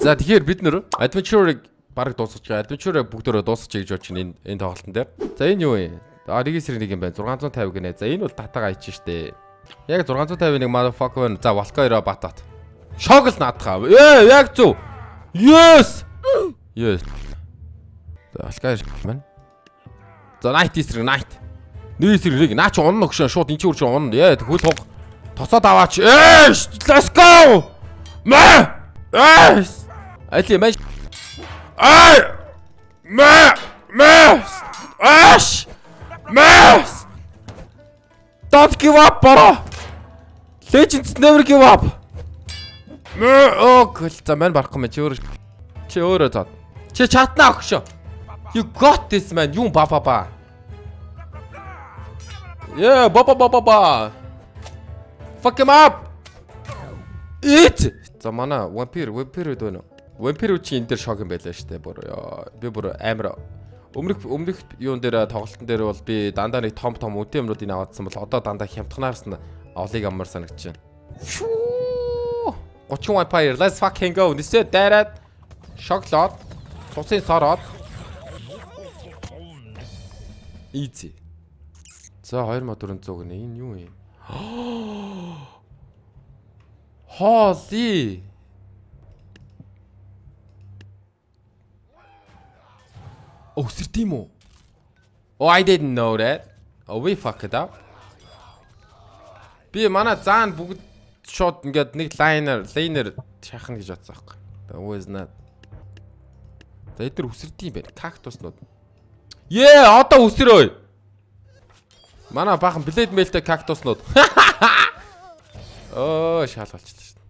За тэгэхээр бид нэр adventure-ыг бараг дуусгаж байгаа. Adventure-ыг бүгдөө дуусгаж гэж бодож байна энэ тоглолтын дээр. За энэ юу вэ? Нэг эсрэг нэг юм байна. 650 гинэ. За энэ бол татаага ич штэ. Яг 650-ыг motherfucker. За Valkyrie батат. Шогл наадхаа. Яг зөв. Yes. Yes. За Valkyrie маань. За night эсрэг night. Нэг эсрэг наа чи унна өгшөө шууд энэ чи үрч унна. Хөл хуг. Тоцоод аваач. Let's go. Мэ. Али мэ. Don't give up, bro. Legends never give up. За мань барахгүй мэ чи өөрөө зод. Чи чатнаа өгшөө. You got this man. Юу ба. Yeah, ба. Fuck him up. Eat. За манай vampire дөө. Vampire чи энэ дээр шок юм байлаа штэ бүр. Би бүр амар өмнөх юун дээр тоглолтын дээр бол би дандаа нэг том үдийн юмнуудыг аваадсан бол одоо дандаа хямдханаас нь олыг амар санагдаж байна. 30 vampire, let's fucking go. Нэсээ дайраад шоколад тусын сороод easy. За 2400 гэнэ. Энэ юу юм? Holy. Өсөр тийм үү? Oh, I didn't know that. Oh, we fucked up. Би манай заан бүгд шууд ингээд нэг лайнер шахна гэж бодсон байхгүй. Always not. За эдгээр өсөрдөм байх. Кактуснууд. Одоо өсөрөө. Манай баахан блэд мэлтэй кактуснууд. Шаал болчихлоо шүү дээ.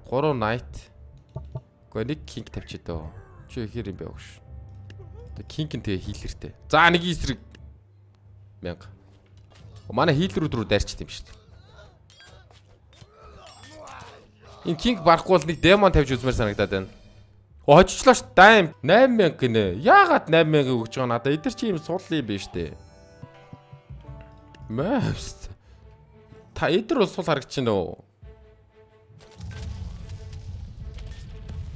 3 night. Гэхдээ нэг king тавьчих дөө. Чи ихэр юм бэ өгш. King тэгээ хийлэртэй. За нэг эсрэг 1000. Манай хийлрүүд рүү дайрчт юм шүү дээ. Энэ king барахгүй бол нэг демон тавьж үзмээр санагдаад байна. Оччлоо ш дайм 8000 гинэ. Яагаад 8000 өгч байгаа надаа? Эдгэр чи юм суулын юм биш дээ. Мэвс. Та эдгэр бол сул харагч чинь нөө.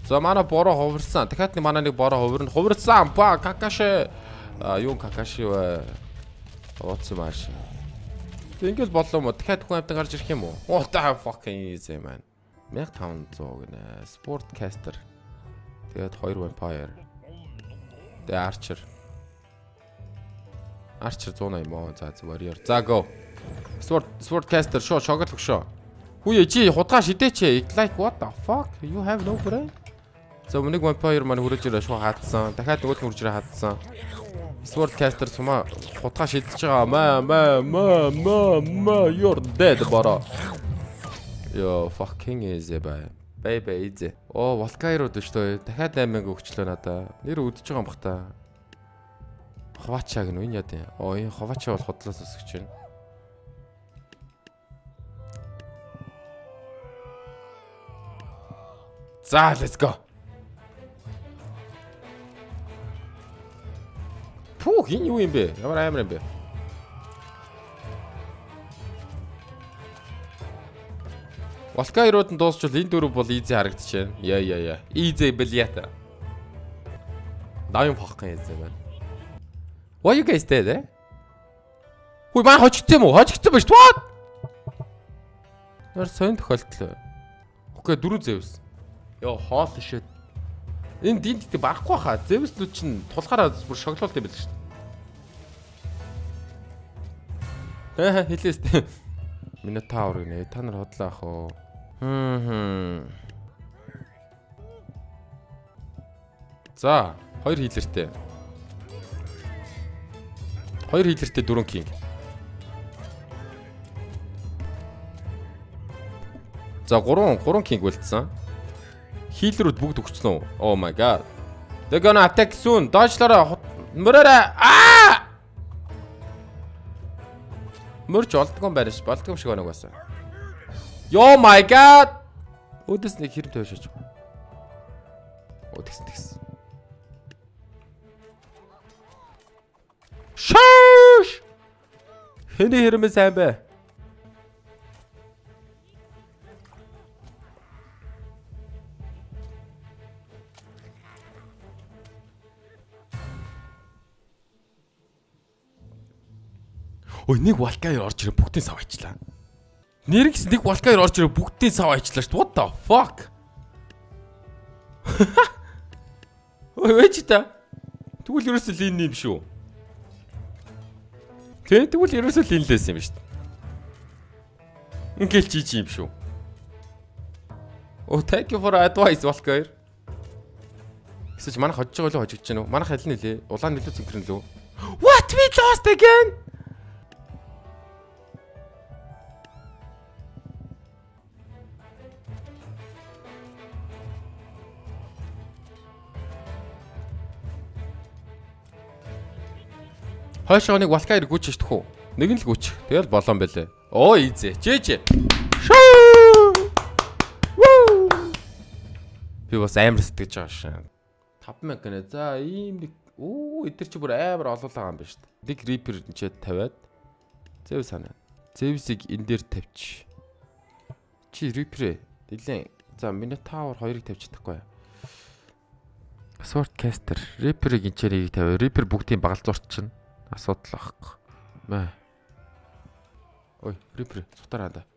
За манай бороо хувирсан. Дахиад манай нэг бороо хувирсан. Ба какаши. Юу какаши вэ? Оцсон маш. Тэнгэл болов уу? Дахиад хүн амтан гарч ирэх юм уу? What the fucking easy man. 1500 гэнэ. Sportcaster. Тэгээд 2 vampire. Тэгээд archer. Archer 180 юм аа. За warrior. За go. Sportcaster шогол өгшөө. Хүүе чи худгаа шидээч. Like what the fuck? You have no brain. За нэг vampire маань хүрэж ирээ шууд хаадсан. Дахиад нөгөө нь хүрж ирээ хаадсан. Sportcaster сумаа хутгаа шидэж байгаа. Ма you're dead бара. Yo fucking easy baby easy. Valkyrie дэвчтэй. Дахиад 8000 өгчлөө надаа. Нэр үдчихэж байгаа юм бах та. Ховачаа гэнэ энэ яа дээ. Энэ ховачаа бол хотлоос өсгөж байна. За let's go. Пүү энэ юу юм бэ? Ямар амар юм бэ? Valkyrie-рууд нь дуусчвал энэ дөрөв бол easy харагдчихэв. Яа. Easy блята. Даим фахх easy байна. Why you guys dead eh? Хүй маань хожигдсон юм уу? Хожигдсон байж what? Яар сайн тохиолдол. Окей 4 зэвс. Йоо хоол шээ. Энэ динт барахгүй хаа. Зэвслүүд чинь тулгаараа бүр шоглолт юм байл шүү дээ. Хэлээс. Минотавр гинэ. Та нар хотлоо ах уу. За, 2 хийлэртэй. 2 хийлэртэй 4 king. За 3 king үлдсэн. Хийлрүүд бүгд өгчсөн үү? Oh my god. They're gonna attack soon. Доочлороо мөрөөрэ. Мөрч олдгоо байраш. Болдгоо шиг оног басаа. Oh my god. Өдөс нэг хэрэм тавьж байгаа. Тэгсэн. Шш! Хэний хэрэмээ сайн бай. Ой, нэг Валкайр орж ирээ бүгдийн сав ажиллаа. Нэргс нэг Валкайр орж ирээ бүгдийн сав ажиллаа шүү. What the fuck? Ой, вэж та. Тэгвэл ерөөсөө лин юм шүү. Тэгвэл ерөөсөө лин лээс юм шүү. Ингээл чиж юм шүү. Oh, thank you for advice, Валкайр. Гэвч манайх хожиж байгаа лөө хожиж гэнэ үү? Манайх аль нэлээ? Улаан нэлээ зөнгөрн лөө. What, we lost again? Хойшоо нэг Валкайр гүйчих шүү. Нэг нь л гүйчих. Тэгэл болон байлээ. Оо, ийзээ. Жээжээ. Би бас амар сэтгэж байгаа шин. 5000 гэнэ. За ийм нэг эдгээр чи бүр амар олоолаа юм байна шүү дээ. Нэг Reaper нэчээд тавиад Zeus санаа. Zeus-ийг энэ дээр тавьчих. Чи Reaper нэлээ. За Minotaur 2-ыг тавьчих таахгүй. Sword Caster Reaper-ыг энчээрийг тавиа. Reaper бүгдийн багалзуурч чинь асуудал واخхгүй. Мэ. Ой, Reaper цутараа да.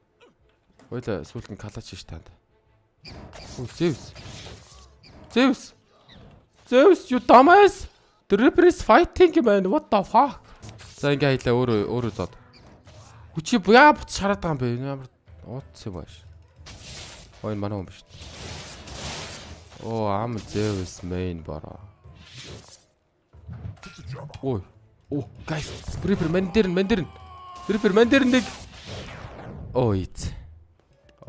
Ойлоо сүүлд нь калач ш таанд. Ой, Zeus, you dumbass. The Reaper is fighting man. What the fuck? За ингээ хайлаа өөрөө зод. Хүчи буяа буц шараад байгаа юм бэ? Ямар ууц юм байна. Ой, манай юм биш. Оо, ам Zeus main бороо. Ой. Оо, guys, Reaper мен дээр Reaper мен дээр нэг. Ой.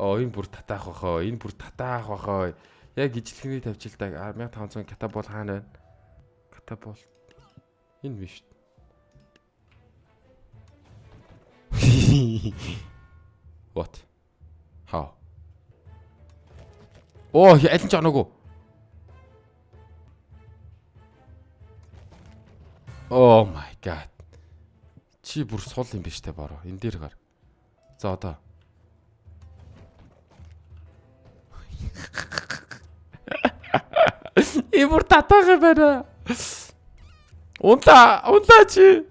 Оо, энэ бүр татаах бахаа. Яг ижлэгний тавьчилдаг 1500 катабол хаана байна? Катабол. Энэ биш. What? How? Оо, аль нь ч оноогүй. Oh my god. Чи бүр сул юм биш тэ бороо. Энэ дээр гар. За одоо. Имур татах байна. Унтаа чи.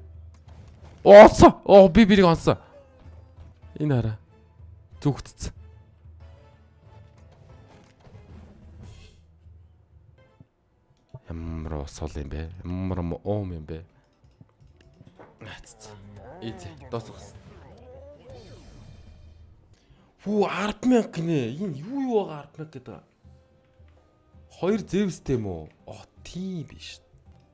Оосо. Оо би бирийг онсон. Энэ хараа. Зүгтцсэн. Ямар сул юм бэ? Ямар оом юм бэ? Эцээ дуусгасан. Фүү 100000 гинэ. Энэ юу байгаа 100000 гэдэг. 2 Zeus-тэй юм уу? Тийм биш.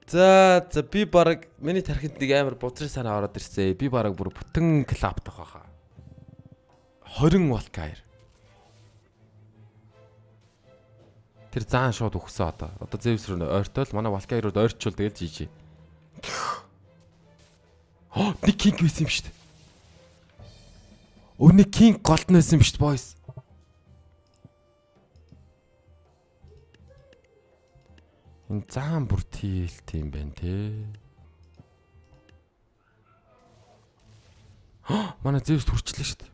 За би бараг миний тархинд нэг амар буцрын санаа ороод ирсэ. Би бараг бүр бүтэн клаптах байхаа. 20 Валкайр. Тэр заан шууд өгсөн одоо. Одоо Zeus руу ойртол манай Валкайрууд ойрчвол тэгэл жижиг. Нэг кинг байсан юм шүү дээ. Өнөө кинг голд нэсэн юм шүү дээ, boys. Энэ заан бүр тийлт юм байна те. Манай Zeus хүрчлээ шүү дээ.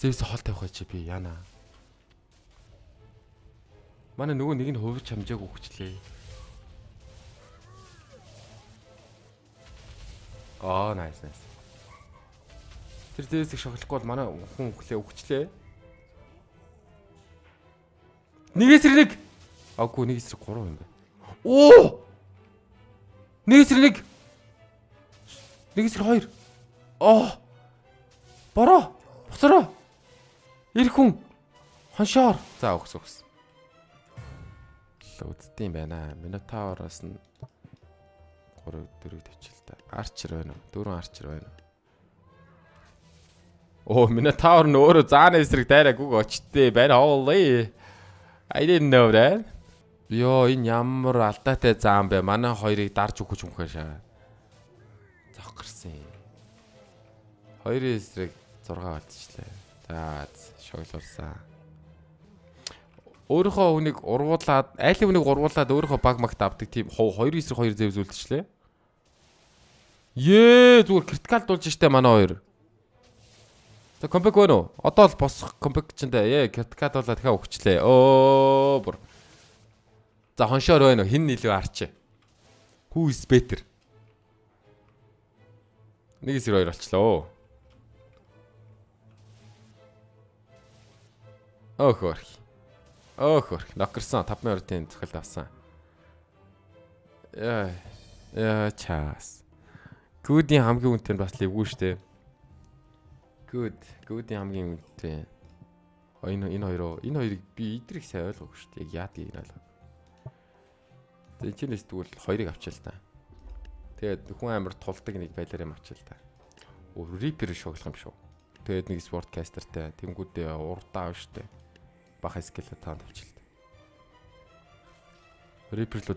Zeus хоол тавих байж би яана. Манай нөгөө нэг нь хувьч хамжааг өгчлээ. Аа, nice. Тэр Zeus-ийг шоглохгүй бол манай хүн өгчлээ. Нэгээс нэг. Аггүй нэгээс 3 юм байна. Оо! Нэгээс нэг. Нэгээс 2. Оо! Бороо! Буцараа! Ирэх хүн. Хоншоор. За өгс. Үздэм байна. Minotaur-оос нь 3 4 тавьчих л та. Archer байна уу? 4 Archer байна уу? Оо, Minotaur нь өөрөө зааны эсрэг дайраагүй очтээ байна. Holy. I didn't know that. Йоо, энэ ямар алдаатай заан бэ? Манай хоёрыг дарж өгөх юм хаашаа. Зоггорсон. Хоёрын эсрэг 6 болчихлээ. За, шоглуулсан. Өөрийнхөө хүнийг ургуулад, айлын хүнийг ургуулад өөрийнхөө баг магт авдаг тийм 2 эсрэг 2 зэвс үлдчихлээ. Зүгээр критикал дуулж штэ манай хоёр. За комбек байна уу? Одоо л босох комбек ч энэ критикал дуулаад дахиад өгчлээ. Оо бүр. За хоншоор байна уу? Хин нийлүү арч. Who is better? 1-2 болчлоо. Хөөх. Нокерсон 5,000-ийн цохилт авсан. Яа чаас. Гүүдийн хамгийн үнэтэй нь бас левгүй штэ. Гүүдийн хамгийн үнэтэй. Энэ хоёрыг би идрийг сайн ойлгоогүй шүү дээ. Яг яадгийг нь ойлгоо. Тэгээ чинээс тэгвэл хоёрыг авчаал та. Тэгээд хүн амар тулдаг нэг байлаар юм авчаал та. Reaper шоглох юм шүү. Тэгээд нэг Swordcaster-тэй тэнгүүдээ урдаа авш штэ. Баха скелетон авчаал та. Reaper руу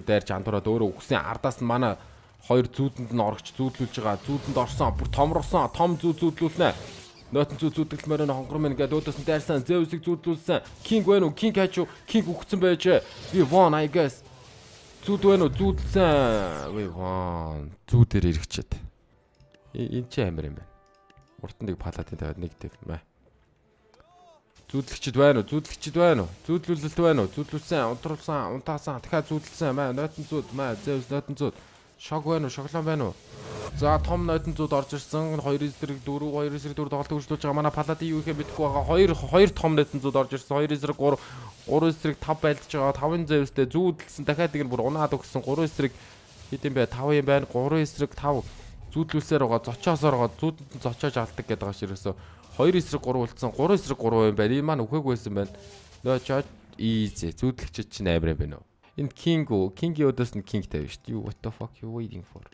дайрч андуураад өөрөө үхсэн ардаас нь манай хоёр зүүдэнд нь орогч зүүдлүүлж байгаа. Зүүдэнд орсон, бүр томрсон, том зүүдлүүлнэ. Нотон зүүдлэлмээр нь хонгор мэн гэдэг өөдөөс нь дайрсан, Zeus-ыг зүүдлүүлсэн. King байна уу? King хаач юу? King үхсэн байж. We won I guess. Зүүд байна уу? Зүүдлсэн. We won. Зүүдээр ирэхчээд. Энэ ч амар юм байна. Урд нь нэг палатин тавиад нэг дэв мэ. Зүүдлэгчд байна уу? Зүүдлүүлэлт байна уу? Зүүдлүүлсэн, унтруулсан, унтаасан, дахиад зүүдлсэн мэ. Нотон зүүд мэ. Zeus нотон зүүд. Шог байна уу? Шоглон байна уу? За том нотон зүүд орж ирсэн. 2-4 тоглолт үргэлжлүүлж байгаа. Манай паладин юу ихэ мэдэхгүй байгаа. Хоёр том нотон зүүд орж ирсэн. 2-3 3-5 байлдж байгаа. 5-ын Zeus-тэй зүүдэлсэн. Дахиад нэг нь бүр унаад өгсөн. 3-5 хэд юм бэ? 5 юм байна. 3-5 зүүдлүүлсээр байгаа. Зочоосоор байгаа. Зүүдэнд зочоож алдаг гэдэг байгаа ширээсөө 2-3 үлдсэн. 3-3 юм байна. Энэ маань үхээгүй байсан байна. Нөө чод easy. Зүүдлэгчд чинь амар юм байна уу? Энэ King-ийн өдөөс нь King тавь шүү дээ. What the fuck you waiting for?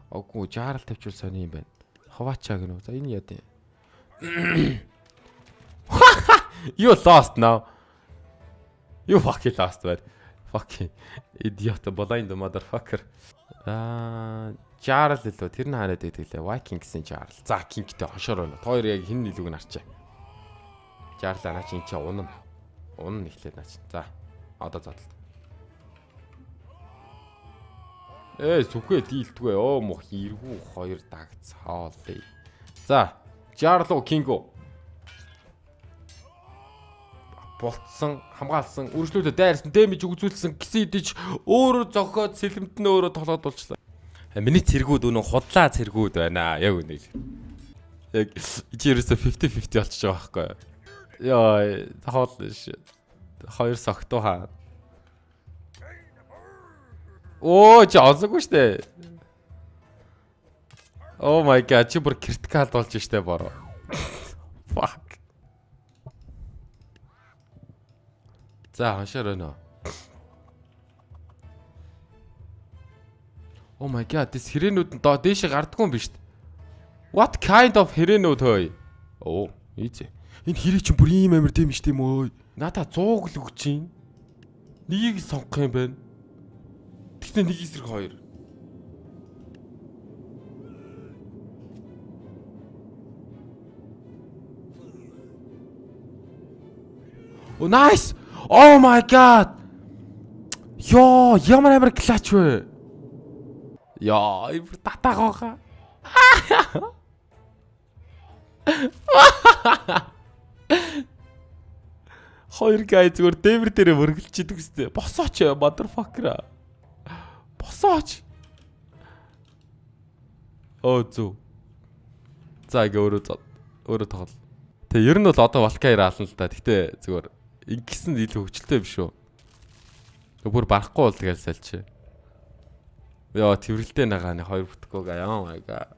Оггүй жаарал тавьчвал сони юм байна. Хаваачаа гэнэ үү? За энэ яа дээ. You lost now. You fucking lost man. Fucking idiot blind motherfucker. Жаарал лөө тэр нь хараад байдаг лээ. Viking гэсэн жаарал. За King-тэй хошоор байна. Хоёр яг хин нийлүүг нь харчаа. Жаарлаа наа чи энэ унана. Унана ихлээд наа чи. За одоо задлаа. Сүхээ дийлтгүй. Мох эргүү хоёр дагцаалээ. За, Жарлуу Кинго. Болцсон, хамгаалсан, үргэлжлүүлээд дайрсан, дэмэж үзүүлсэн гэсэн идэж өөрөө зохиод сэлэмт нь өөрөө толгойд болчлаа. Миний цэргүүд өнөө худлаа цэргүүд байна. Яг үнэ. Яг ичээрээсээ 50-50 болчихж байгаа байхгүй юу? Яа, заавал хоёр согтуу хаа. Оо, жаасаггүй штэ. Oh my god, чи бүр критикал болж штэ бороо. Fuck. За, хашаар өнөө. Oh my god, this хэрээнүүд нь дээшээ гардаггүй юм биш үү? What kind of хэрээнүүд хөөе? Оо, easy. Энэ хэрэг чинь бүр ийм амир тийм биш тийм өө. Надаа 100 л өгч чинь. Нэгийг сонгох юм байна. Тэгтээ нэг эсрэг хоёр. Oh nice. Oh my god. Йоо, ямар амар клач вэ? Яа, татагааха. Хоёр гай зүгээр дэмэр дээрээ мөргөлчихэд үстэй. Босооч motherfucker. Босооч. Оо зү. За ингээ өөрөө тоглол. Тэг ер нь бол одоо Valkyrie аална л да. Гэтэ зүгээр ингэсэн илүү хөвчлөлтэй биш үү? Бүр барахгүй бол тэгэл сальч. Яа, тэрвэрлдээ нагаа нэг хоёр бүтгэхгүй гаа. Oh my god.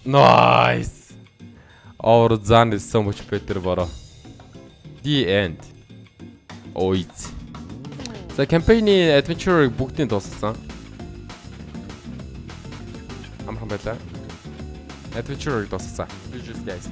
Nice. Our Zan is so much better бoro. The end. Oh it's. За campaign-ийн adventure бүгдийг дуусгасан. Амархан байлаа. Adventure дуусгасан. Guys.